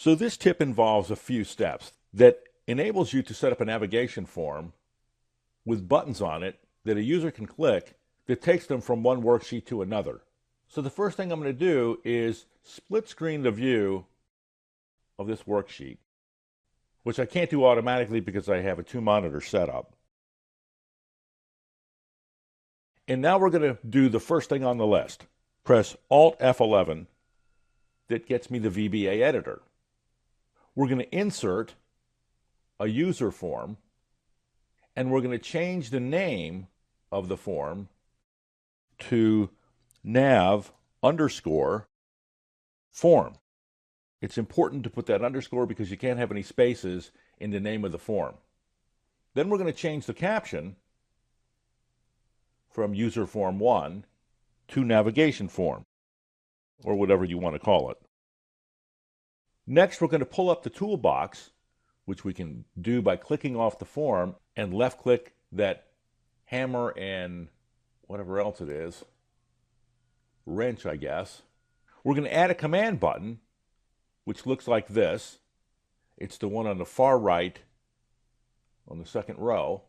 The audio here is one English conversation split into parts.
So this tip involves a few steps that enables you to set up a navigation form with buttons on it that a user can click that takes them from one worksheet to another. So the first thing I'm going to do is split screen the view of this worksheet, which I can't do automatically because I have a 2-monitor setup. And now we're going to do the first thing on the list. Press Alt F11. That gets me the VBA editor. We're going to insert a user form, and we're going to change the name of the form to nav_form. It's important to put that underscore because you can't have any spaces in the name of the form. Then we're going to change the caption from user form 1 to navigation form, or whatever you want to call it. Next, we're going to pull up the toolbox, which we can do by clicking off the form and left-click that hammer and whatever else it is, wrench, I guess. We're going to add a command button, which looks like this. It's the one on the far right on the second row.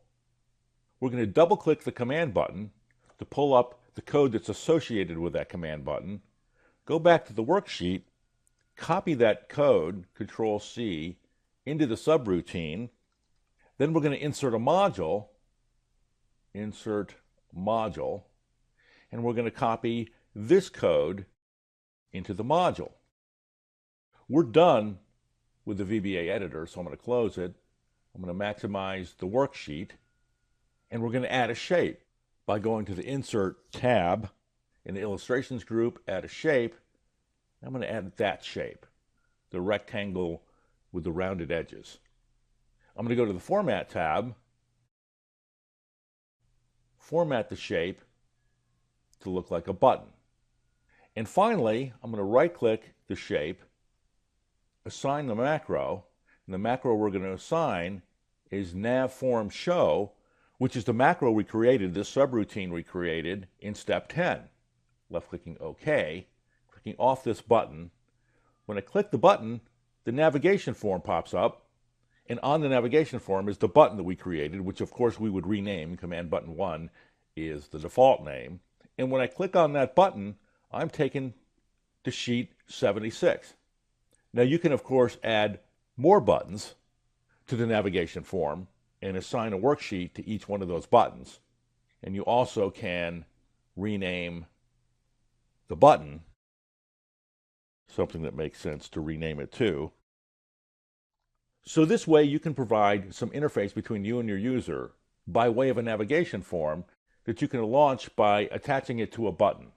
We're going to double-click the command button to pull up the code that's associated with that command button. Go back to the worksheet, copy that code, Control-C, into the subroutine. Then we're going to insert a module, insert module, and we're going to copy this code into the module. We're done with the VBA editor, so I'm going to close it. I'm going to maximize the worksheet, and we're going to add a shape by going to the Insert tab in the Illustrations group, add a shape. I'm going to add that shape, the rectangle with the rounded edges. I'm going to go to the Format tab, format the shape to look like a button. And finally, I'm going to right-click the shape, assign the macro, and the macro we're going to assign is navFormShow, which is the macro we created, this subroutine we created in step 10. Left-clicking OK, clicking off this button. When I click the button, the navigation form pops up, and on the navigation form is the button that we created, which of course we would rename. Command button 1 is the default name. And when I click on that button, I'm taken to sheet 76. Now you can of course add more buttons to the navigation form and assign a worksheet to each one of those buttons. And you also can rename the button, something that makes sense to rename it to. So this way you can provide some interface between you and your user by way of a navigation form that you can launch by attaching it to a button.